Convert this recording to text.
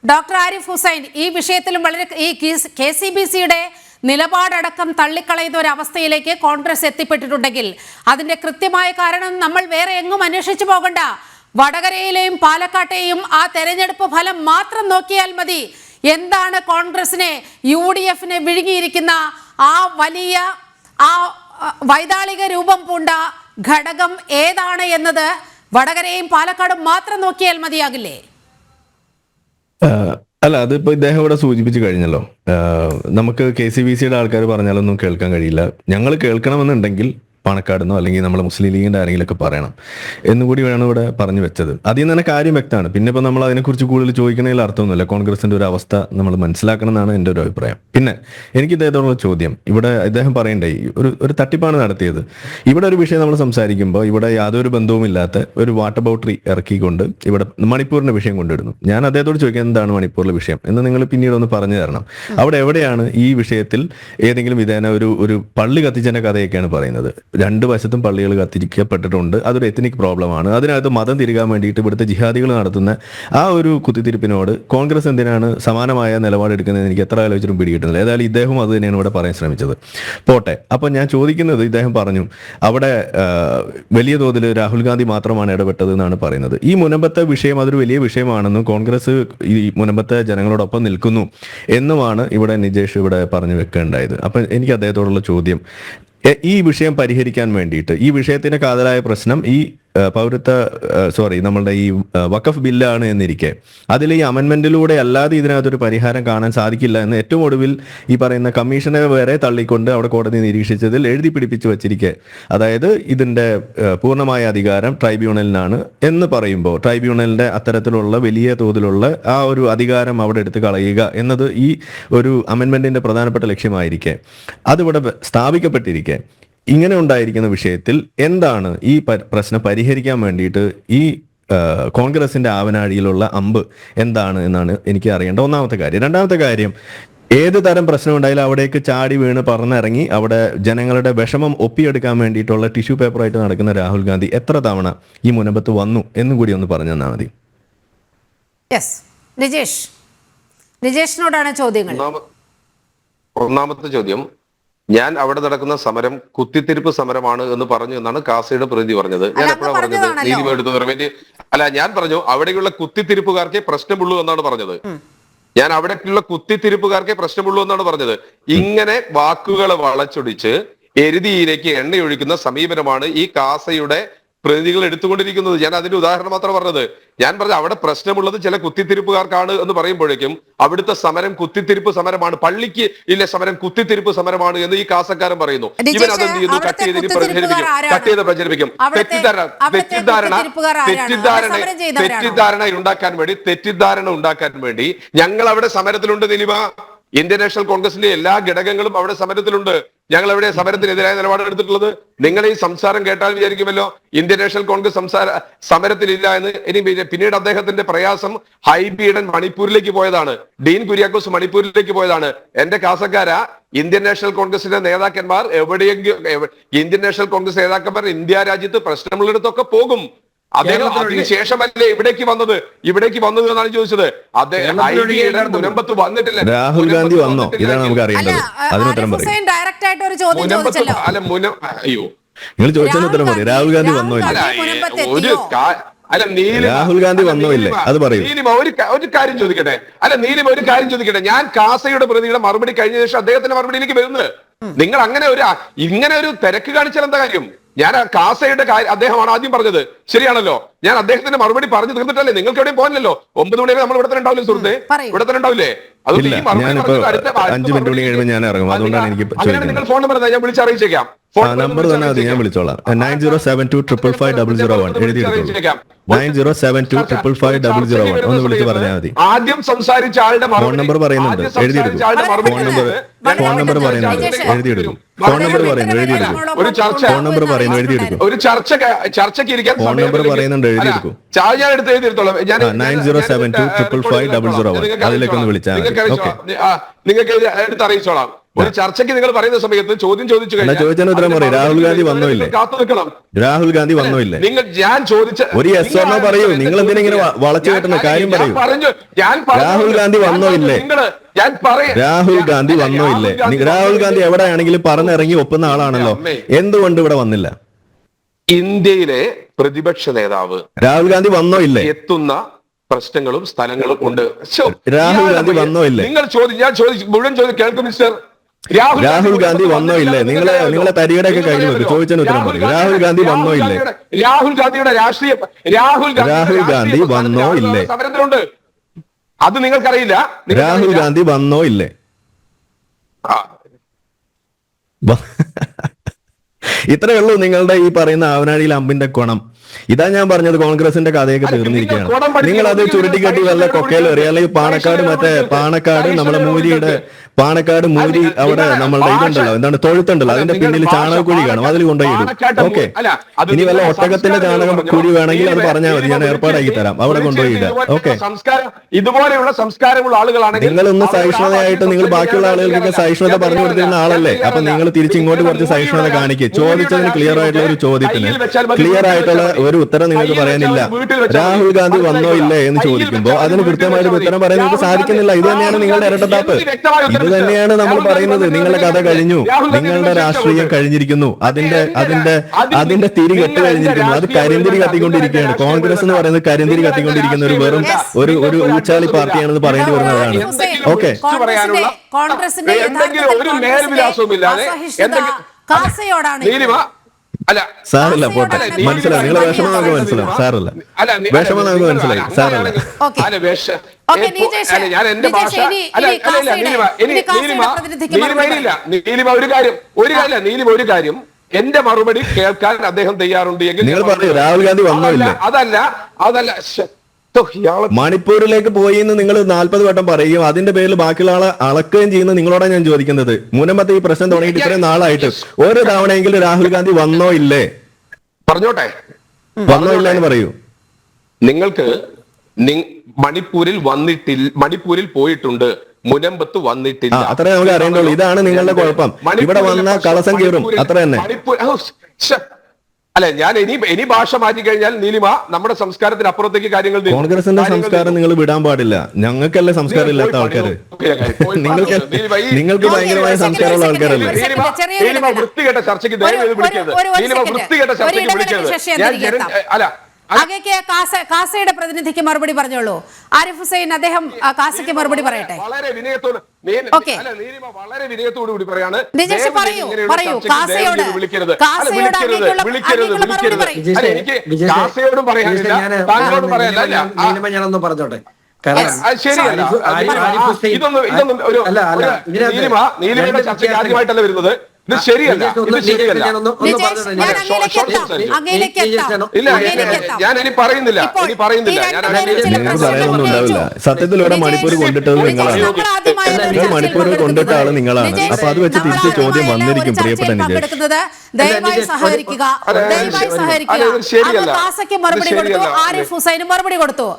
Doctor Arif Hussain, ഈ വിഷയത്തിലും വളരെ ഈ KCBCയുടെ നിലപാടടക്കം തള്ളിക്കളയുന്ന ഒരു അവസ്ഥയിലേക്ക് കോൺഗ്രസ് എത്തിപ്പെട്ടിട്ടുണ്ടെങ്കിൽ അതിന്റെ കൃത്യമായ കാരണം നമ്മൾ വേറെ എങ്ങും അന്വേഷിച്ചു പോകണ്ട. വടകരയിലെയും പാലക്കാട്ടെയും ആ തെരഞ്ഞെടുപ്പ് ഫലം മാത്രം നോക്കിയാൽ മതി. എന്താണ് കോൺഗ്രസിനെ UDFനെ വിഴുങ്ങിയിരിക്കുന്ന ആ വലിയ ആ വൈതാളിക രൂപം പൂണ്ട ഘടകം ഏതാണ് എന്നത് വടകരയും പാലക്കാടും മാത്രം നോക്കിയാൽ മതിയാകില്ലേ? അല്ല, അതിപ്പോ ഇദ്ദേഹം ഇവിടെ സൂചിപ്പിച്ചു കഴിഞ്ഞല്ലോ. നമുക്ക് KCBCയുടെ ആൾക്കാർ പറഞ്ഞാലൊന്നും കേൾക്കാൻ കഴിയില്ല. ഞങ്ങൾ കേൾക്കണമെന്നുണ്ടെങ്കിൽ പാണക്കാടെന്നോ അല്ലെങ്കിൽ നമ്മൾ മുസ്ലിം ലീഗിന്റെ ആരെങ്കിലുമൊക്കെ പറയണം എന്നുകൂടി വേണം ഇവിടെ പറഞ്ഞു വെച്ചത്. അതിൽ നിന്ന് തന്നെ കാര്യം വ്യക്തമാണ്. പിന്നെ ഇപ്പൊ നമ്മൾ അതിനെക്കുറിച്ച് കൂടുതൽ ചോദിക്കണതിൽ അർത്ഥമൊന്നുമില്ല. കോൺഗ്രസിന്റെ ഒരു അവസ്ഥ നമ്മൾ മനസ്സിലാക്കണം എന്നാണ് എൻ്റെ ഒരു അഭിപ്രായം. പിന്നെ എനിക്ക് ഇദ്ദേഹത്തോടുള്ള ചോദ്യം, ഇവിടെ ഇദ്ദേഹം പറയണ്ടേ ഒരു തട്ടിപ്പാണ് നടത്തിയത്. ഇവിടെ ഒരു വിഷയം നമ്മൾ സംസാരിക്കുമ്പോൾ ഇവിടെ യാതൊരു ബന്ധവുമില്ലാത്ത ഒരു വാട്ടർ ബൗട്ടറി ഇറക്കിക്കൊണ്ട് ഇവിടെ മണിപ്പൂരിന്റെ വിഷയം കൊണ്ടിടുന്നു. ഞാൻ അദ്ദേഹത്തോട് ചോദിക്കാൻ എന്താണ് മണിപ്പൂരിലെ വിഷയം എന്ന് നിങ്ങൾ പിന്നീട് ഒന്ന് പറഞ്ഞു തരണം. അവിടെ എവിടെയാണ് ഈ വിഷയത്തിൽ ഏതെങ്കിലും വിധേന ഒരു പള്ളി കത്തിച്ചതിന്റെ കഥയൊക്കെയാണ് പറയുന്നത്. രണ്ട് വശത്തും പള്ളികൾ കത്തിരിക്കപ്പെട്ടിട്ടുണ്ട്. അതൊരു എത്നിക് പ്രോബ്ലമാണ്. അതിനകത്ത് മതം തിരികാൻ വേണ്ടിയിട്ട് ഇവിടുത്തെ ജിഹാദികൾ നടത്തുന്ന ആ ഒരു കുത്തിത്തിരിപ്പിനോട് കോൺഗ്രസ് എന്തിനാണ് സമാനമായ നിലപാടെടുക്കുന്നത് എനിക്ക് എത്ര ആലോചിച്ചിട്ടും പിടികിട്ടുന്നില്ല. ഏതായാലും ഇദ്ദേഹം അത് തന്നെയാണ് ഇവിടെ പറയാൻ ശ്രമിച്ചത്. പോട്ടെ, അപ്പം ഞാൻ ചോദിക്കുന്നത്, ഇദ്ദേഹം പറഞ്ഞു അവിടെ വലിയ തോതിൽ രാഹുൽ ഗാന്ധി മാത്രമാണ് ഇടപെട്ടത് എന്നാണ് പറയുന്നത്. ഈ മുനമ്പത്തെ വിഷയം അതൊരു വലിയ വിഷയമാണെന്നും കോൺഗ്രസ് ഈ മുനമ്പത്തെ ജനങ്ങളോടൊപ്പം നിൽക്കുന്നു എന്നുമാണ് ഇവിടെ നിജേഷ് ഇവിടെ പറഞ്ഞു വെക്കേണ്ടായത്. അപ്പം എനിക്ക് അദ്ദേഹത്തോടുള്ള ചോദ്യം, ഈ വിഷയം പരിഹരിക്കാൻ വേണ്ടിയിട്ട് ഈ വിഷയത്തിന്റെ കാതലായ പ്രശ്നം ഈ നമ്മളുടെ ഈ വഖഫ് ബില്ലാണ് എന്നിരിക്കെ അതിൽ ഈ അമെൻമെന്റിലൂടെ അല്ലാതെ ഇതിനകത്തൊരു പരിഹാരം കാണാൻ സാധിക്കില്ല എന്ന് ഏറ്റവും ഒടുവിൽ ഈ പറയുന്ന കമ്മീഷനെ വരെ തള്ളിക്കൊണ്ട് അവിടെ കോടതി നിരീക്ഷിച്ചതിൽ എഴുതി പിടിപ്പിച്ചു വച്ചിരിക്കെ, അതായത് ഇതിന്റെ പൂർണ്ണമായ അധികാരം ട്രൈബ്യൂണലിനാണ് എന്ന് പറയുമ്പോൾ ട്രൈബ്യൂണലിന്റെ അത്തരത്തിലുള്ള വലിയ തോതിലുള്ള ആ ഒരു അധികാരം അവിടെ എടുത്ത് കളയുക എന്നത് ഈ ഒരു അമെൻമെന്റിന്റെ പ്രധാനപ്പെട്ട ലക്ഷ്യമായിരിക്കെ അതിവിടെ സ്ഥാപിക്കപ്പെട്ടിരിക്കെ ഇങ്ങനെ ഉണ്ടായിരിക്കുന്ന വിഷയത്തിൽ എന്താണ് ഈ പ്രശ്നം പരിഹരിക്കാൻ വേണ്ടിയിട്ട് ഈ കോൺഗ്രസിന്റെ ആവനാഴിയിലുള്ള അമ്പ് എന്താണ് എന്നാണ് എനിക്ക് അറിയേണ്ട ഒന്നാമത്തെ കാര്യം. രണ്ടാമത്തെ കാര്യം, ഏത് തരം പ്രശ്നം ഉണ്ടായാലും അവിടേക്ക് ചാടി വീണ് പറന്നിറങ്ങി അവിടെ ജനങ്ങളുടെ വിഷമം ഒപ്പിയെടുക്കാൻ വേണ്ടിയിട്ടുള്ള ടിഷ്യൂ പേപ്പറായിട്ട് നടക്കുന്ന രാഹുൽ ഗാന്ധി എത്ര തവണ ഈ മുനമ്പത്ത് വന്നു എന്നും കൂടി ഒന്ന് പറഞ്ഞു തന്നാൽ മതി. നിജേഷിനോടാണ് ചോദ്യങ്ങൾ. ഒന്നാമത്തെ ചോദ്യം, ഞാൻ അവിടെ നടക്കുന്ന സമരം കുത്തിത്തിരിപ്പ് സമരമാണ് എന്ന് പറഞ്ഞു എന്നാണ് കാസയുടെ പ്രതി പറഞ്ഞത്. ഞാൻ എപ്പോഴാണ് പറഞ്ഞത്? നീതിമ എടുത്തത് വേണ്ടി അല്ല, ഞാൻ പറഞ്ഞു അവിടെയുള്ള കുത്തിത്തിരിപ്പുകാർക്കേ പ്രശ്നമുള്ളൂ എന്നാണ് പറഞ്ഞത്. ഞാൻ അവിടേക്കുള്ള കുത്തിത്തിരിപ്പുകാർക്കേ പ്രശ്നമുള്ളൂ എന്നാണ് പറഞ്ഞത്. ഇങ്ങനെ വാക്കുകളെ വളച്ചൊടിച്ച് എരുതിയിലേക്ക് എണ്ണയൊഴിക്കുന്ന സമീപനമാണ് ഈ കാസയുടെ പ്രതികൾ എടുത്തുകൊണ്ടിരിക്കുന്നത്. ഞാൻ അതിന്റെ ഉദാഹരണം മാത്രം പറഞ്ഞത്. ഞാൻ പറഞ്ഞ അവിടെ പ്രശ്നമുള്ളത് ചില കുത്തിത്തിരിപ്പുകാർക്കാണ് എന്ന് പറയുമ്പോഴേക്കും അവിടുത്തെ സമരം കുത്തിത്തിരിപ്പ് സമരമാണ്, പള്ളിക്ക് ഇല്ല സമരം കുത്തിത്തിരിപ്പ് സമരമാണ് എന്ന് ഈ കാസക്കാരൻ പറയുന്നു. ഇവൻ അതെന്ത് ചെയ്യുന്നു? കട്ട് ചെയ്ത് പ്രചരിപ്പിക്കും. തെറ്റിദ്ധാരണ ഉണ്ടാക്കാൻ വേണ്ടി ഞങ്ങൾ അവിടെ സമരത്തിലുണ്ട്. നിലിമ, ഇന്ത്യൻ നാഷണൽ കോൺഗ്രസിന്റെ എല്ലാ ഘടകങ്ങളും അവിടെ സമരത്തിലുണ്ട്. ഞങ്ങൾ എവിടെ സമരത്തിനെതിരായ നിലപാട് എടുത്തിട്ടുള്ളത്? നിങ്ങൾ ഈ സംസാരം കേട്ടാൽ വിചാരിക്കുമല്ലോ ഇന്ത്യൻ നാഷണൽ കോൺഗ്രസ് സമരത്തിലില്ല എന്ന്. ഇനി പിന്നീട് അദ്ദേഹത്തിന്റെ പ്രയാസം ഹൈബി മണിപ്പൂരിലേക്ക് പോയതാണ്, ഡീൻ കുര്യാക്കോസ് മണിപ്പൂരിലേക്ക് പോയതാണ്. എന്റെ കാസക്കാര, ഇന്ത്യൻ നാഷണൽ കോൺഗ്രസിന്റെ നേതാക്കന്മാർ എവിടെയെങ്കിലും ഇന്ത്യൻ നാഷണൽ കോൺഗ്രസ് നേതാക്കന്മാർ ഇന്ത്യ രാജ്യത്ത് പ്രശ്നമുള്ളിടത്തൊക്കെ പോകും. അദ്ദേഹം അതിന് ശേഷമല്ലേ ഇവിടേക്ക് വന്നത് എന്നാണ് ചോദിച്ചത്. അദ്ദേഹം മുനമ്പത്ത് വന്നിട്ടില്ല. രാഹുൽ ഗാന്ധി വന്നോ? ഇതാണ് നമുക്ക് അറിയേണ്ടത്. അല്ല അയ്യോ, നിങ്ങൾ ചോദിച്ചതിന് ഉത്തരം പറയും. രാഹുൽ ഗാന്ധി വന്നോ ഇല്ല? രാഹുൽ ഗാന്ധി വന്നോ ഇല്ലേ അത് പറയും. നീലിമ ഒരു കാര്യം ചോദിക്കട്ടെ. ഞാൻ കാസയുടെ പ്രതിയുടെ മറുപടി കഴിഞ്ഞ ശേഷം അദ്ദേഹത്തിന്റെ മറുപടിയിലേക്ക് വരുന്നത്. നിങ്ങൾ ഇങ്ങനെ ഒരു തിരക്ക് കാണിച്ചാൽ എന്താ കാര്യം? ഞാൻ കാസയുടെ അദ്ദേഹമാണ് ആദ്യം പറഞ്ഞത്, ശരിയാണല്ലോ. ഞാൻ അദ്ദേഹത്തിന്റെ മറുപടി പറഞ്ഞു തീർന്നിട്ടല്ലേ? നിങ്ങൾക്ക് എവിടെയും പോകാനല്ലോ. 9 മണി വരെ നമ്മൾ ഇവിടെ തന്നെ ഉണ്ടാവില്ലേ സുഹൃത്തെ? ഇവിടെ തന്നെ ഉണ്ടാവില്ലേ? അതുകൊണ്ട് ഈ മറുപടി 5 മിനിറ്റ് കഴിയുമ്പോൾ ഞാൻ ഇറങ്ങും. അതുകൊണ്ടാണ് എനിക്ക് നിങ്ങൾ ഫോൺ നമ്പർ ഞാൻ വിളിച്ചറിയിച്ചേക്കാം. നമ്പർ തന്നെ അത് ഞാൻ വിളിച്ചോളാം. 9072555001 എഴുതിയെടുത്തോളാം. 9072555001 ഒന്ന് വിളിച്ച് പറഞ്ഞാൽ മതി. ആദ്യം സംസാരിച്ച ആളുടെ ഫോൺ നമ്പർ പറയുന്നുണ്ട്, എഴുതിയെടുക്കും. ഫോൺ നമ്പർ പറയുന്നുണ്ട്, എഴുതിയെടുക്കും. ഫോൺ നമ്പർ പറയുന്നു, എഴുതിയെടുക്കും. ഫോൺ നമ്പർ പറയുന്നു, എഴുതിയെടുക്കും. ഒരു ചർച്ചയ്ക്ക് ഇരിക്കാൻ ഫോൺ നമ്പർ പറയുന്നുണ്ട്, എഴുതിയെടുക്കും. 9072555001 അതിലേക്ക് ഒന്ന് വിളിച്ചാൽ നിങ്ങൾക്ക് എടുത്ത് അറിയിച്ചോളാം. ഒരു ചർച്ചയ്ക്ക് നിങ്ങൾ പറയുന്ന സമയത്ത് ചോദ്യം ചോദിച്ചു ചോദിച്ചാൽ ഉത്തരം പറയും. രാഹുൽ ഗാന്ധി വന്നോ ഇല്ലേ? കാത്തു നിൽക്കണം. രാഹുൽ ഗാന്ധി വന്നോ ഇല്ലേ? നിങ്ങൾ ഞാൻ ചോദിച്ച ഒരു യെസ് ഓർ നോ പറയൂ. നിങ്ങൾ എന്തിനാ ഇങ്ങനെ വളച്ചു കെട്ടുന്ന കാര്യം പറയൂ. രാഹുൽ ഗാന്ധി വന്നോ ഇല്ലേ? രാഹുൽ ഗാന്ധി വന്നോ ഇല്ലേ? രാഹുൽ ഗാന്ധി എവിടെയാണെങ്കിലും പറഞ്ഞിറങ്ങി ഒപ്പുന്ന ആളാണല്ലോ. എന്തുകൊണ്ട് ഇവിടെ വന്നില്ല? ഇന്ത്യയിലെ പ്രതിപക്ഷ നേതാവ് രാഹുൽ ഗാന്ധി വന്നോ ഇല്ലേ? എത്തുന്ന പ്രശ്നങ്ങളും സ്ഥലങ്ങളും ഉണ്ട്. രാഹുൽ ഗാന്ധി വന്നോ ഇല്ലേ? നിങ്ങൾ ഞാൻ മുഴുവൻ ചോദിച്ചു കേൾക്കും മിസ്റ്റർ. രാഹുൽ ഗാന്ധി വന്നോ ഇല്ലേ? നിങ്ങളെ തരികയുടെ ഒക്കെ കഴിഞ്ഞു വെക്കും. ചോദിച്ചതിന് ഉത്തരം പറയും. രാഹുൽ ഗാന്ധി വന്നോ ഇല്ലേ? രാഹുൽ ഗാന്ധിയുടെ രാഹുൽ ഗാന്ധി വന്നോ ഇല്ലേ? സമരത്തിലുണ്ട്. അത് നിങ്ങൾക്കറിയില്ല. രാഹുൽ ഗാന്ധി വന്നോ ഇല്ലേ? ഇത്രയേ ഉള്ളൂ നിങ്ങളുടെ ഈ പറയുന്ന ആവനാഴിയിൽ അമ്പിന്റെ കോണം. ഇതാ ഞാൻ പറഞ്ഞത്, കോൺഗ്രസിന്റെ കഥയൊക്കെ തീർന്നിരിക്കുകയാണ്. നിങ്ങൾ അത് ചുരുട്ടിക്കെട്ടി വല്ല കൊക്കയിൽ എറിയ, അല്ലെങ്കിൽ പാണക്കാട് നമ്മളെ പാണക്കാട് മൂരി അവിടെ നമ്മളുടെ ഇതുണ്ടല്ലോ, എന്താണ് തൊഴുത്തുണ്ടല്ലോ, അതിന്റെ പിന്നിൽ ചാണകക്കുഴി കാണും, അതിൽ കൊണ്ടുപോയി ഇടും. ഓക്കെ, ഇനി വല്ല ഒട്ടകത്തിന്റെ ചാണകം കുഴി വേണമെങ്കിൽ അത് പറഞ്ഞാൽ മതി, ഞാൻ ഏർപ്പാടാക്കി തരാം, അവിടെ കൊണ്ടുപോയി ഇടാം. ഓക്കെ, ഇതുപോലെയുള്ള സംസ്കാരമുള്ള ആളുകളാണെങ്കിൽ നിങ്ങളൊന്ന് സഹിഷ്ണുതയായിട്ട് നിങ്ങൾ ബാക്കിയുള്ള ആളുകൾക്കൊക്കെ സഹിഷ്ണുത പറഞ്ഞു കൊടുത്തിരുന്ന ആളല്ലേ. അപ്പൊ നിങ്ങൾ തിരിച്ചിങ്ങോട്ട് കുറച്ച് സഹിഷ്ണുത കാണിക്കുക. ചോദിച്ചതിന് ക്ലിയർ ആയിട്ടുള്ള ഒരു ചോദ്യത്തിന് ക്ലിയർ ആയിട്ടുള്ള ഒരു ഉത്തരം നിങ്ങൾക്ക് പറയാനില്ല. രാഹുൽ ഗാന്ധി വന്നോ ഇല്ലേ എന്ന് ചോദിക്കുമ്പോൾ അതിന് കൃത്യമായിട്ട് ഉത്തരം പറയാൻ നിങ്ങൾക്ക് സാധിക്കുന്നില്ല. ഇത് തന്നെയാണ് നിങ്ങളുടെ ഇരട്ടത്താപ്പ്. ഇത് തന്നെയാണ് നമ്മൾ പറയുന്നത്. നിങ്ങളുടെ കഥ കഴിഞ്ഞു, നിങ്ങളുടെ രാഷ്ട്രീയം കഴിഞ്ഞിരിക്കുന്നു, അതിന്റെ തിരി കെട്ട് കഴിഞ്ഞിരിക്കുന്നു. അത് കരിന്തിരി കത്തിക്കൊണ്ടിരിക്കുകയാണ്. കോൺഗ്രസ് എന്ന് പറയുന്നത് കരിന്തിരി കത്തിക്കൊണ്ടിരിക്കുന്ന ഒരു വെറും ഒരു ഊച്ചാളി പാർട്ടിയാണെന്ന് പറയേണ്ടി വരുന്നതാണ്. ഓക്കെ, കോൺഗ്രസിന്റെ സാറില്ല, പോട്ടെ, മനസ്സിലായി. നിങ്ങളെ വിഷമം നമുക്ക് മനസ്സിലാവും. സാറല്ല, വിഷമം നമുക്ക് മനസ്സിലായി. സാറല്ല, ഒരു കാര്യം എന്റെ മറുപടി കേൾക്കാൻ അദ്ദേഹം തയ്യാറുണ്ട് എങ്കിൽ നിങ്ങൾ പറഞ്ഞു രാഹുൽ ഗാന്ധി വന്നോ ഇല്ല? അതല്ല മണിപ്പൂരിലേക്ക് പോയി എന്ന് നിങ്ങൾ 40 വട്ടം പറയുകയും അതിന്റെ പേരിൽ ബാക്കിയുള്ള ആളെ അളക്കുകയും ചെയ്യുന്ന നിങ്ങളോടാണ് ഞാൻ ചോദിക്കുന്നത്. മുനമ്പത്തെ ഈ പ്രശ്നം തുടങ്ങിയിട്ട് ഇത്രയും നാളായിട്ട് ഒരു തവണയെങ്കിലും രാഹുൽ ഗാന്ധി വന്നോ ഇല്ലേ? പറഞ്ഞോട്ടെ, വന്നോ ഇല്ല എന്ന് പറയൂ. നിങ്ങൾക്ക് മണിപ്പൂരിൽ പോയിട്ടുണ്ട്, മുനമ്പത്ത് വന്നിട്ടില്ല. അത്രേ നമുക്ക് അറിയേണ്ടുള്ളൂ. ഇതാണ് നിങ്ങളുടെ കുഴപ്പം. ഇവിടെ വന്ന കളസം കീറും, അത്ര തന്നെ. അല്ല, ഞാൻ ഇനി ഭാഷ മാറ്റി കഴിഞ്ഞാൽ നീലിമ നമ്മുടെ സംസ്കാരത്തിന് അപ്പുറത്തേക്ക് കാര്യങ്ങൾ. കോൺഗ്രസിന്റെ സംസ്കാരം നിങ്ങൾ വിടാൻ പാടില്ല. ഞങ്ങൾക്കല്ലേ സംസ്കാരം ഇല്ലാത്ത ആൾക്കാര്? നിങ്ങൾക്ക് ഭയങ്കരമായ സംസ്കാരമുള്ള ആൾക്കാരല്ലേ? വൃത്തികെട്ട ചർച്ചയ്ക്ക് വൃത്തികെട്ട ചർച്ചയ്ക്ക് വിളിക്കരുത്. അല്ല, കാസയുടെ പ്രതിനിധിക്ക് മറുപടി പറഞ്ഞോളൂ. ആരിഫ് ഹുസൈൻ, അദ്ദേഹം കാസയ്ക്ക് മറുപടി പറയട്ടെ. വളരെ വിനയത്തോട് കൂടി പറയാണ്. കാസയോടും പറയാനില്ല, താങ്കളോടും പറയാനില്ല. ഞാനൊന്ന് പറഞ്ഞോട്ടെ. നീലിമയുടെ ചർച്ചയ്ക്ക് ആദ്യമായിട്ടല്ല വരുന്നത്. ഇത് ശരിയല്ല. ഞാൻ ഇനി പറയുന്നില്ല. പറയാനൊന്നും ഉണ്ടാവില്ല. സത്യത്തിൽ ഇവിടെ മണിപ്പൂർ കൊണ്ടിട്ടത് നിങ്ങളാണ്. മണിപ്പൂരിൽ കൊണ്ടിട്ട ആള് നിങ്ങളാണ്. അപ്പൊ അത് വെച്ച് തിരിച്ച് ചോദ്യം വന്നിരിക്കും. പ്രിയപ്പെട്ട ദയവായി സഹകരിക്കുക. കാസയ്ക്ക് മറുപടി കൊടുത്തു, ആരിഫ് ഹുസൈനും മറുപടി കൊടുത്തു.